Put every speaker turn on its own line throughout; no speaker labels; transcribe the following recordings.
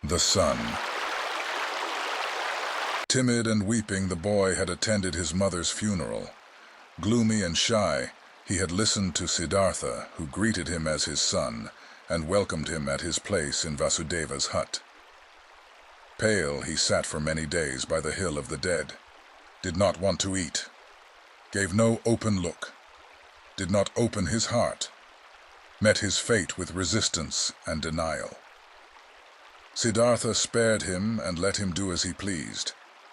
The Son. Timid and weeping, the boy had attended his mother's funeral. Gloomy and shy, he had listened to Siddhartha, who greeted him as his son and welcomed him at his place in Vasudeva's hut. Pale, he sat for many days by the hill of the dead, did not want to eat, gave no open look, did not open his heart, met his fate with resistance and denial. Siddhartha spared him and let him do as he pleased.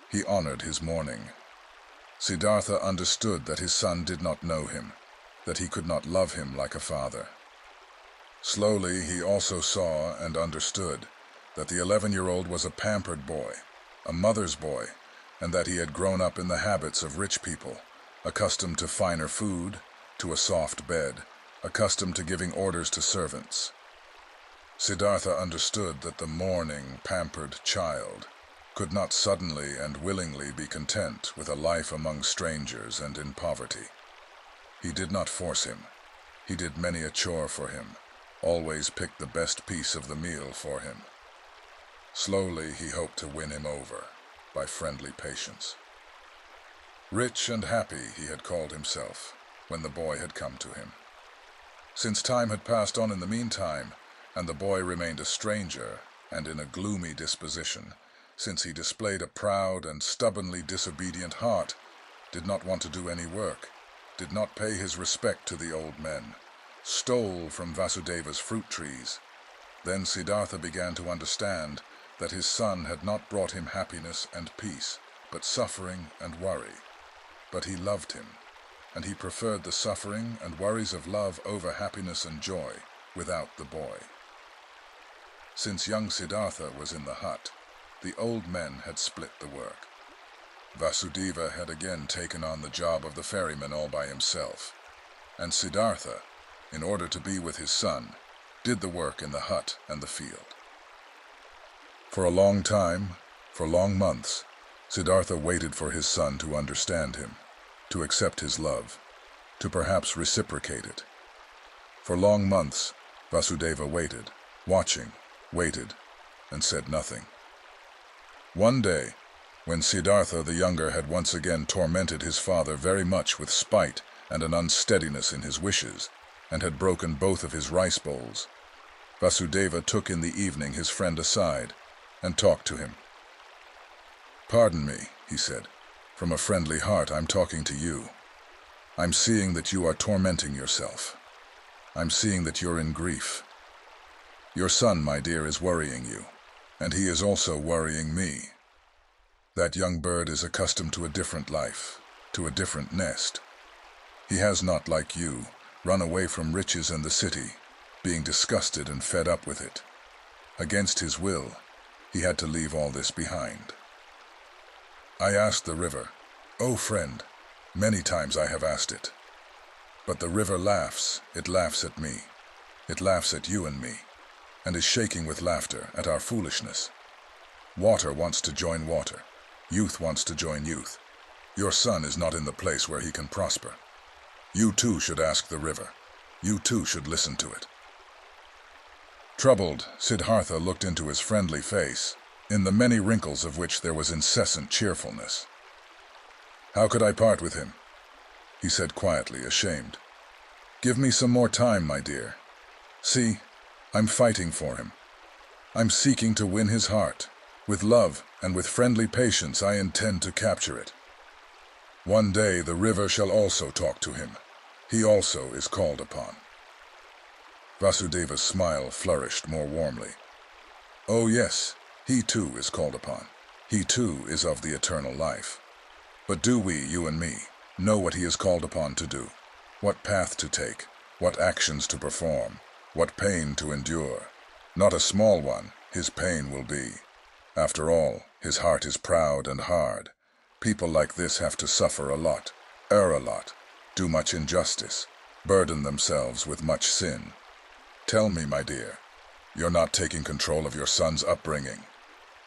He honored his mourning. Siddhartha understood that his son did not know him, that he could not love him like a father. Slowly, he also saw and understood that the 11-year-old was a pampered boy, a mother's boy, and that he had grown up in the habits of rich people, accustomed to finer food, to a soft bed, accustomed to giving orders to servants. Siddhartha understood that the mourning, pampered child could not suddenly and willingly be content with a life among strangers and in poverty. He did not force him. He did many a chore for him, always picked the best piece of the meal for him. Slowly he hoped to win him over by friendly patience. Rich and happy he had called himself when the boy had come to him. Since time had passed on in the meantime, and the boy remained a stranger and in a gloomy disposition, since he displayed a proud and stubbornly disobedient heart, did not want to do any work, did not pay his respect to the old men, stole from Vasudeva's fruit trees. Then Siddhartha began to understand that his son had not brought him happiness and peace, but suffering and worry. But he loved him, and he preferred the suffering and worries of love over happiness and joy without the boy. Since young Siddhartha was in the hut, the old men had split the work. Vasudeva had again taken on the job of the ferryman all by himself, and Siddhartha, in order to be with his son, did the work in the hut and the field. For a long time, for long months, Siddhartha waited for his son to understand him, to accept his love, to perhaps reciprocate it. For long months, Vasudeva waited, waited, and said nothing. One day, when Siddhartha the younger had once again tormented his father very much with spite and an unsteadiness in his wishes, and had broken both of his rice bowls, Vasudeva took in the evening his friend aside and talked to him. "Pardon me," he said. "From a friendly heart I'm talking to you. I'm seeing that you are tormenting yourself. I'm seeing that you're in grief. Your son, my dear, is worrying you, and he is also worrying me. That young bird is accustomed to a different life, to a different nest. He has not, like you, run away from riches and the city, being disgusted and fed up with it. Against his will, he had to leave all this behind. I asked the river, oh friend, many times I have asked it. But the river laughs, it laughs at me, it laughs at you and me, and is shaking with laughter at our foolishness. Water wants to join water, youth wants to join youth. Your son is not in the place where he can prosper. You too should ask the river, you too should listen to it." Troubled, Siddhartha looked into his friendly face, in the many wrinkles of which there was incessant cheerfulness. "How could I part with him?" he said quietly, ashamed. "Give me some more time, my dear. See, I'm fighting for him. I'm seeking to win his heart. With love and with friendly patience I intend to capture it. One day the river shall also talk to him. He also is called upon." Vasudeva's smile flourished more warmly. "Oh yes, he too is called upon. He too is of the eternal life. But do we, you and me, know what he is called upon to do? What path to take? What actions to perform? What pain to endure? Not a small one, his pain will be. After all, his heart is proud and hard. People like this have to suffer a lot, err a lot, do much injustice, burden themselves with much sin. Tell me, my dear, you're not taking control of your son's upbringing.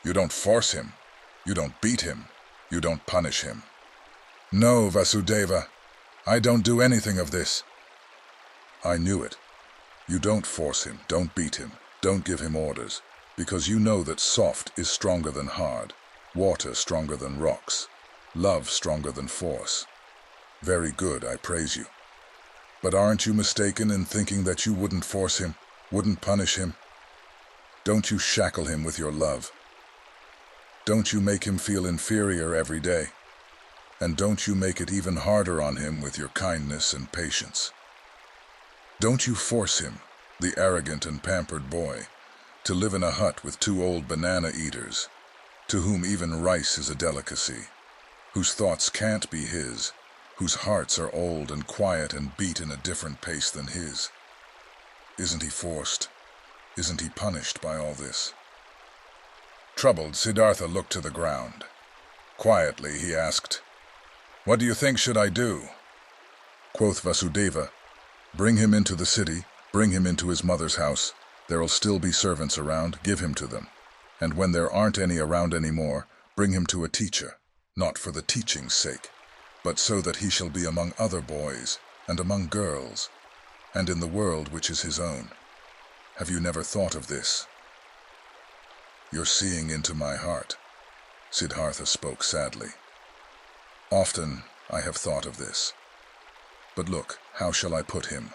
You don't force him. You don't beat him. You don't punish him." "No, Vasudeva, I don't do anything of this." "I knew it. You don't force him, don't beat him, don't give him orders. because you know that soft is stronger than hard, water stronger than rocks, love stronger than force. Very good, I praise you. But aren't you mistaken in thinking that you wouldn't force him, wouldn't punish him? Don't you shackle him with your love? Don't you make him feel inferior every day? And don't you make it even harder on him with your kindness and patience? Don't you force him, the arrogant and pampered boy, to live in a hut with 2 old banana eaters, to whom even rice is a delicacy, whose thoughts can't be his, whose hearts are old and quiet and beat in a different pace than his? Isn't he forced? Isn't he punished by all this? Troubled, Siddhartha looked to the ground. Quietly he asked, "What do you think should I do?" Quoth Vasudeva, "Bring him into the city, bring him into his mother's house. There'll still be servants around, give him to them. And when there aren't any around anymore, bring him to a teacher, not for the teaching's sake, but so that he shall be among other boys, and among girls, and in the world which is his own. Have you never thought of this?" "You're seeing into my heart," Siddhartha spoke sadly. "Often I have thought of this. But look, how shall I put him,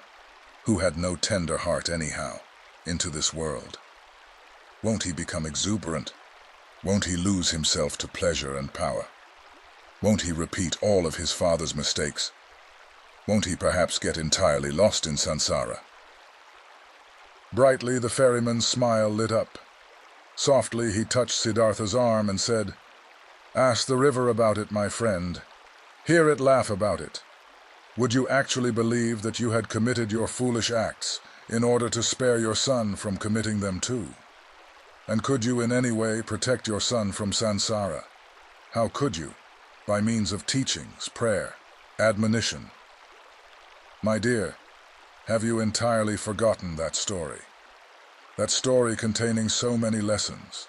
who had no tender heart anyhow, into this world? Won't he become exuberant? Won't he lose himself to pleasure and power? Won't he repeat all of his father's mistakes? Won't he perhaps get entirely lost in samsara?" Brightly the ferryman's smile lit up. Softly he touched Siddhartha's arm and said, "Ask the river about it, my friend. Hear it laugh about it. Would you actually believe that you had committed your foolish acts in order to spare your son from committing them too? And could you in any way protect your son from samsara? How could you? By means of teachings, prayer, admonition. My dear, have you entirely forgotten that story? That story containing so many lessons.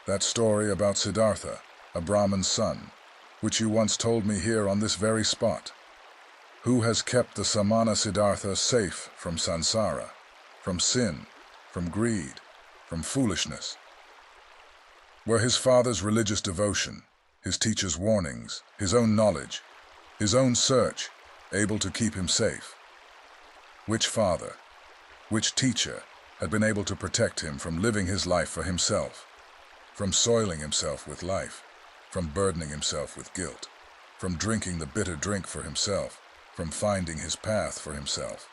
That story about Siddhartha, a Brahman's son, which you once told me here on this very spot. Who has kept the Samana Siddhartha safe from samsara, from sin, from greed, from foolishness? Were his father's religious devotion, his teacher's warnings, his own knowledge, his own search, able to keep him safe? Which father, which teacher had been able to protect him from living his life for himself, from soiling himself with life, from burdening himself with guilt, from drinking the bitter drink for himself, from finding his path for himself?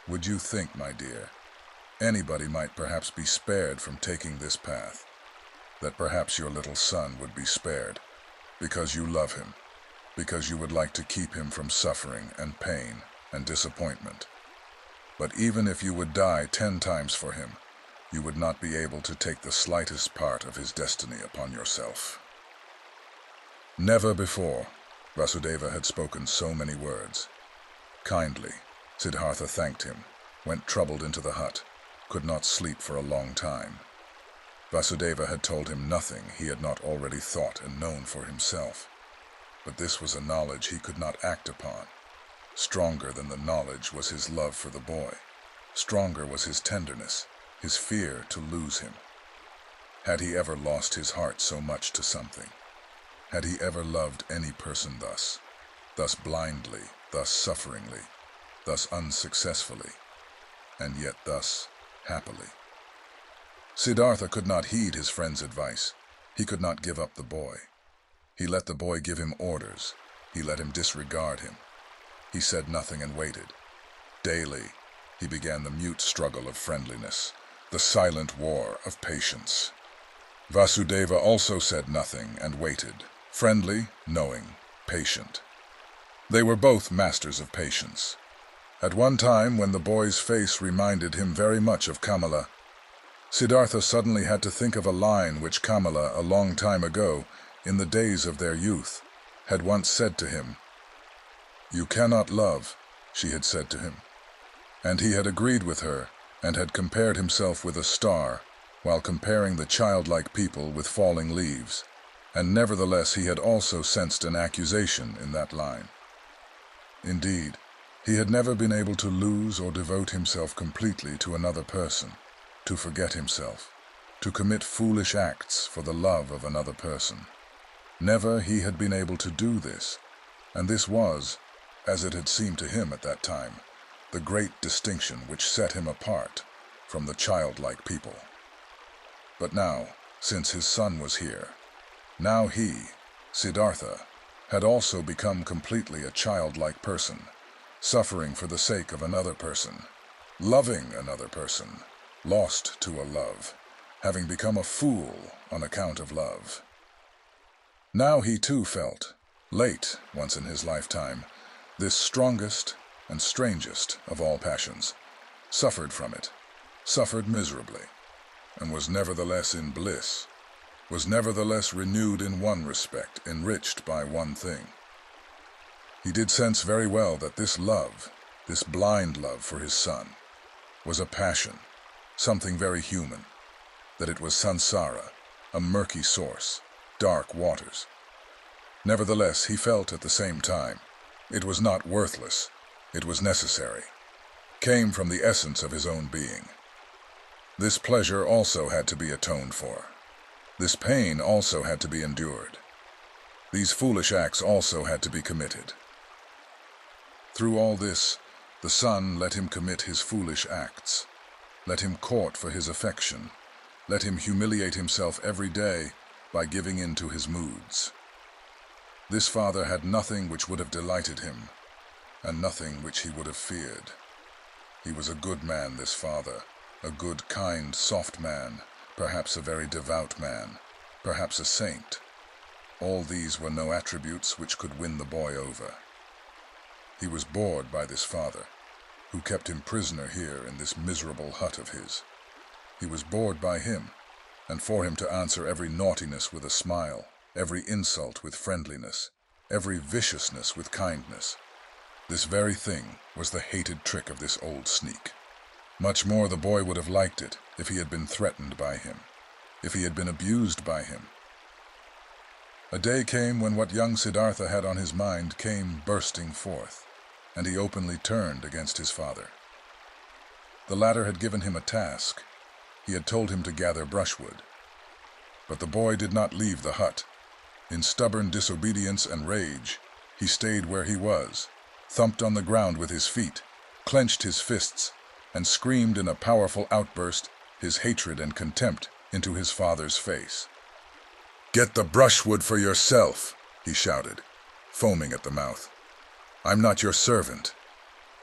Would you think, my dear, anybody might perhaps be spared from taking this path, that perhaps your little son would be spared, because you love him, because you would like to keep him from suffering and pain and disappointment? But even if you would die 10 times for him, you would not be able to take the slightest part of his destiny upon yourself." Never before Vasudeva had spoken so many words. Kindly, Siddhartha thanked him, went troubled into the hut, could not sleep for a long time. Vasudeva had told him nothing he had not already thought and known for himself. But this was a knowledge he could not act upon. Stronger than the knowledge was his love for the boy. Stronger was his tenderness, his fear to lose him. Had he ever lost his heart so much to something? Had he ever loved any person thus blindly, thus sufferingly, thus unsuccessfully, and yet thus happily? Siddhartha could not heed his friend's advice. He could not give up the boy. He let the boy give him orders. He let him disregard him. He said nothing and waited. Daily, he began the mute struggle of friendliness, the silent war of patience. Vasudeva also said nothing and waited, friendly, knowing, patient. They were both masters of patience. At one time, when the boy's face reminded him very much of Kamala, Siddhartha suddenly had to think of a line which Kamala, a long time ago, in the days of their youth, had once said to him. "You cannot love," she had said to him. And he had agreed with her and had compared himself with a star, while comparing the childlike people with falling leaves, and nevertheless he had also sensed an accusation in that line. Indeed, he had never been able to lose or devote himself completely to another person, to forget himself. to commit foolish acts for the love of another person. Never he had been able to do this, and this was, as it had seemed to him at that time, the great distinction which set him apart from the childlike people. But now, since his son was here, now he, Siddhartha, had also become completely a childlike person, suffering for the sake of another person, loving another person, lost to a love, having become a fool on account of love. Now he too felt, late once in his lifetime, this strongest and strangest of all passions, suffered from it, suffered miserably, and was nevertheless in bliss, was nevertheless renewed in one respect, enriched by one thing. He did sense very well that this love, this blind love for his son, was a passion, something very human, that it was samsara, a murky source, dark waters. Nevertheless, he felt at the same time, it was not worthless, it was necessary, came from the essence of his own being. This pleasure also had to be atoned for. This pain also had to be endured. These foolish acts also had to be committed. Through all this, the son let him commit his foolish acts, let him court for his affection, let him humiliate himself every day by giving in to his moods. This father had nothing which would have delighted him, and nothing which he would have feared. He was a good man, this father, a good, kind, soft man, perhaps a very devout man, perhaps a saint. All these were no attributes which could win the boy over. He was bored by this father, who kept him prisoner here in this miserable hut of his. He was bored by him, and for him to answer every naughtiness with a smile, every insult with friendliness, every viciousness with kindness. This very thing was the hated trick of this old sneak. Much more the boy would have liked it if he had been threatened by him, if he had been abused by him. A day came when what young Siddhartha had on his mind came bursting forth, and he openly turned against his father. The latter had given him a task. He had told him to gather brushwood. But the boy did not leave the hut. In stubborn disobedience and rage, he stayed where he was, thumped on the ground with his feet, clenched his fists, and screamed in a powerful outburst his hatred and contempt into his father's face. "Get the brushwood for yourself," he shouted, foaming at the mouth. "I'm not your servant.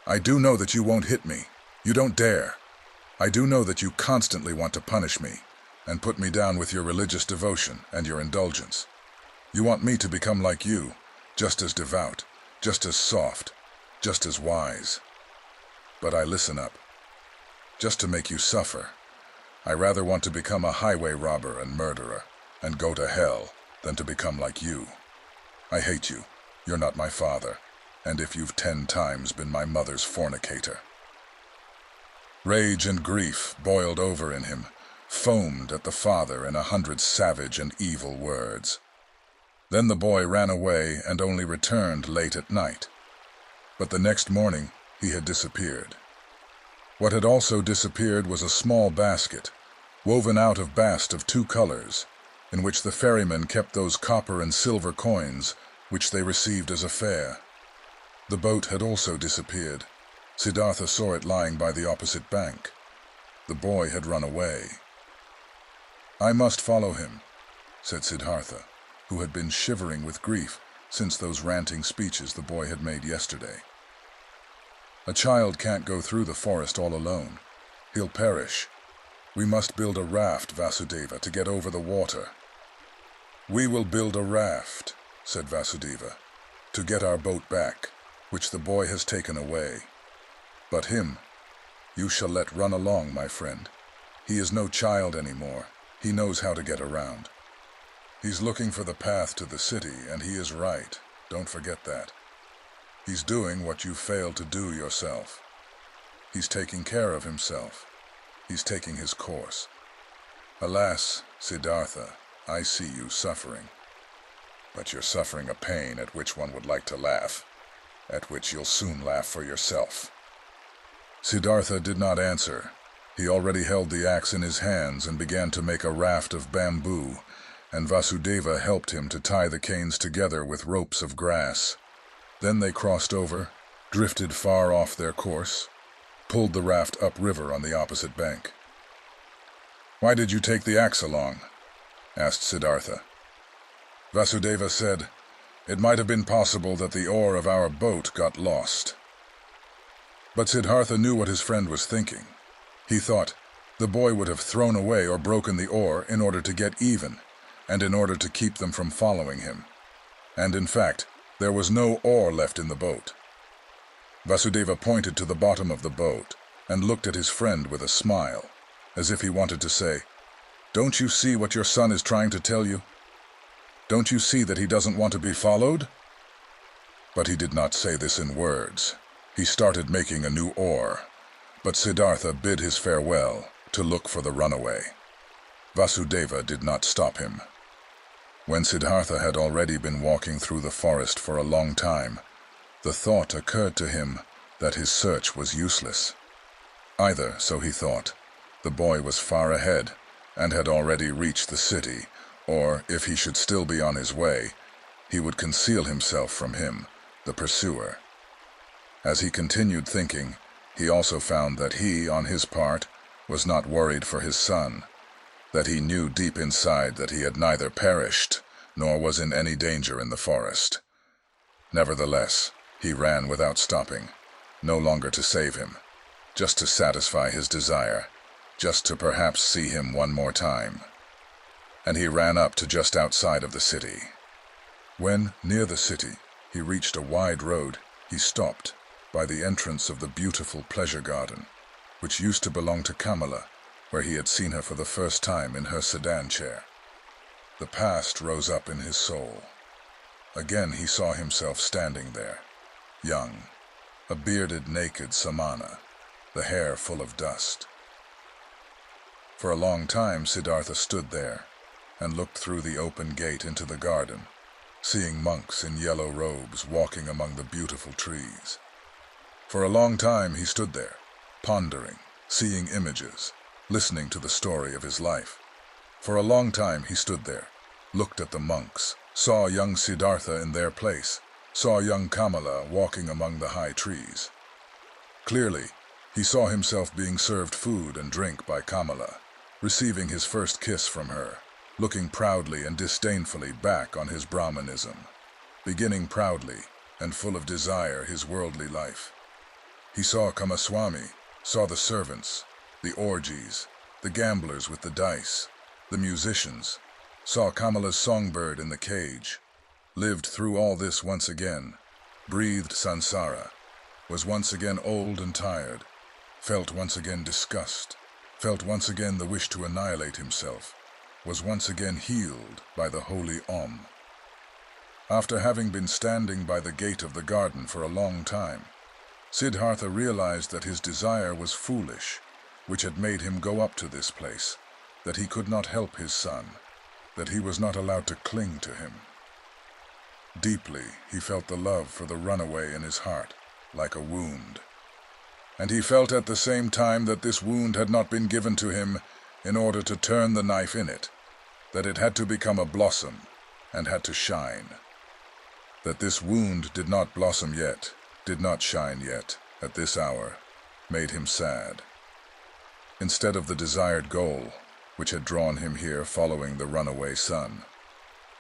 I do know that you won't hit me. You don't dare. I do know that you constantly want to punish me and put me down with your religious devotion and your indulgence. You want me to become like you, just as devout, just as soft, just as wise. But I listen up. Just to make you suffer, I rather want to become a highway robber and murderer and go to hell than to become like you. I hate you. You're not my father, and if you've 10 times been my mother's fornicator." Rage and grief boiled over in him, foamed at the father in 100 savage and evil words. Then the boy ran away and only returned late at night. But the next morning he had disappeared. What had also disappeared was a small basket, woven out of bast of 2 colors, in which the ferrymen kept those copper and silver coins which they received as a fare. The boat had also disappeared. Siddhartha saw it lying by the opposite bank. The boy had run away. "I must follow him," said Siddhartha, who had been shivering with grief since those ranting speeches the boy had made yesterday. "A child can't go through the forest all alone. He'll perish. We must build a raft, Vasudeva, to get over the water." "We will build a raft," said Vasudeva, "to get our boat back, which the boy has taken away. But him, you shall let run along, my friend. He is no child anymore. He knows how to get around. He's looking for the path to the city, and he is right. Don't forget that. He's doing what you failed to do yourself. He's taking care of himself. He's taking his course. Alas, Siddhartha, I see you suffering. But you're suffering a pain at which one would like to laugh, at which you'll soon laugh for yourself." Siddhartha did not answer. He already held the axe in his hands and began to make a raft of bamboo, and Vasudeva helped him to tie the canes together with ropes of grass. Then they crossed over, drifted far off their course, pulled the raft upriver on the opposite bank. "Why did you take the axe along?" asked Siddhartha. Vasudeva said, "It might have been possible that the oar of our boat got lost." But Siddhartha knew what his friend was thinking. He thought the boy would have thrown away or broken the oar in order to get even, and in order to keep them from following him. And in fact, there was no oar left in the boat. Vasudeva pointed to the bottom of the boat and looked at his friend with a smile, as if he wanted to say, "Don't you see what your son is trying to tell you? Don't you see that he doesn't want to be followed?" But he did not say this in words. He started making a new oar, but Siddhartha bid his farewell to look for the runaway. Vasudeva did not stop him. When Siddhartha had already been walking through the forest for a long time, the thought occurred to him that his search was useless. Either, so he thought, the boy was far ahead and had already reached the city, or, if he should still be on his way, he would conceal himself from him, the pursuer. As he continued thinking, he also found that he, on his part, was not worried for his son, that he knew deep inside that he had neither perished nor was in any danger in the forest. Nevertheless, he ran without stopping, no longer to save him, just to satisfy his desire, just to perhaps see him one more time. And he ran up to just outside of the city. When, near the city, he reached a wide road, he stopped by the entrance of the beautiful pleasure garden, which used to belong to Kamala, where he had seen her for the first time in her sedan chair. The past rose up in his soul. Again he saw himself standing there, young, a bearded, naked Samana, the hair full of dust. For a long time Siddhartha stood there and looked through the open gate into the garden, seeing monks in yellow robes walking among the beautiful trees. For a long time he stood there, pondering, seeing images, listening to the story of his life. For a long time he stood there, looked at the monks, saw young Siddhartha in their place, saw young Kamala walking among the high trees. Clearly, he saw himself being served food and drink by Kamala, receiving his first kiss from her, looking proudly and disdainfully back on his Brahmanism, beginning proudly and full of desire his worldly life. He saw Kamaswami, saw the servants, the orgies, the gamblers with the dice, the musicians, saw Kamala's songbird in the cage, lived through all this once again, breathed sansara, was once again old and tired, felt once again disgust, felt once again the wish to annihilate himself, was once again healed by the holy Om. After having been standing by the gate of the garden for a long time, Siddhartha realized that his desire was foolish, which had made him go up to this place, that he could not help his son, that he was not allowed to cling to him. Deeply, he felt the love for the runaway in his heart, like a wound. And he felt at the same time that this wound had not been given to him in order to turn the knife in it, that it had to become a blossom and had to shine. That this wound did not blossom yet, did not shine yet, at this hour, made him sad. Instead of the desired goal, which had drawn him here following the runaway son,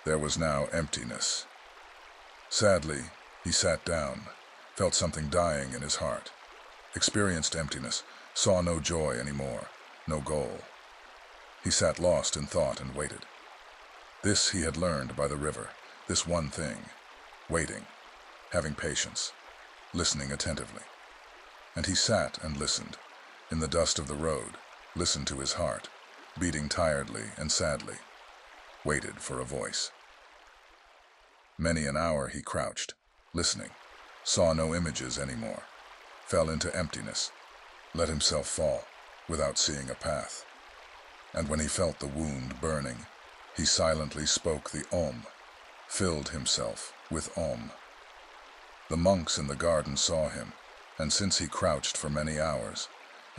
there was now emptiness. Sadly, he sat down, felt something dying in his heart, experienced emptiness, saw no joy anymore, no goal. He sat lost in thought and waited. This he had learned by the river, this one thing, waiting, having patience, listening attentively. And he sat and listened, in the dust of the road, listened to his heart, beating tiredly and sadly, waited for a voice. Many an hour he crouched, listening, saw no images anymore, fell into emptiness, let himself fall, without seeing a path. And when he felt the wound burning, he silently spoke the Om, filled himself with Om. The monks in the garden saw him, and since he crouched for many hours,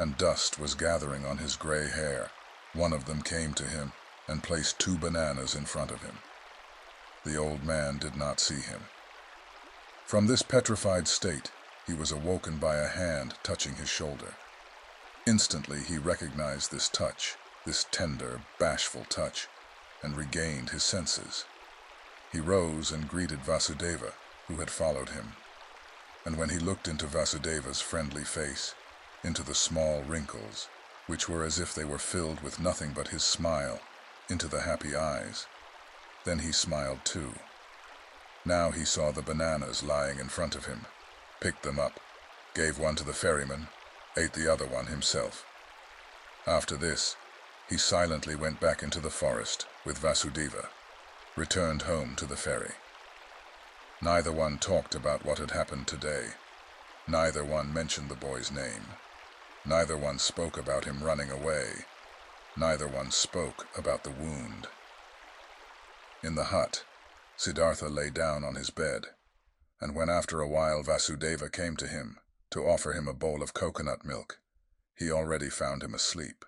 and dust was gathering on his gray hair. One of them came to him and placed 2 bananas in front of him. The old man did not see him. From this petrified state, he was awoken by a hand touching his shoulder. Instantly he recognized this touch, this tender, bashful touch, and regained his senses. He rose and greeted Vasudeva, who had followed him. And when he looked into Vasudeva's friendly face, into the small wrinkles, which were as if they were filled with nothing but his smile, into the happy eyes, then he smiled too. Now he saw the bananas lying in front of him, picked them up, gave one to the ferryman, ate the other one himself. After this, he silently went back into the forest with Vasudeva, returned home to the ferry. Neither one talked about what had happened today. Neither one mentioned the boy's name. Neither one spoke about him running away. Neither one spoke about the wound. In the hut, Siddhartha lay down on his bed, and when after a while Vasudeva came to him to offer him a bowl of coconut milk, he already found him asleep.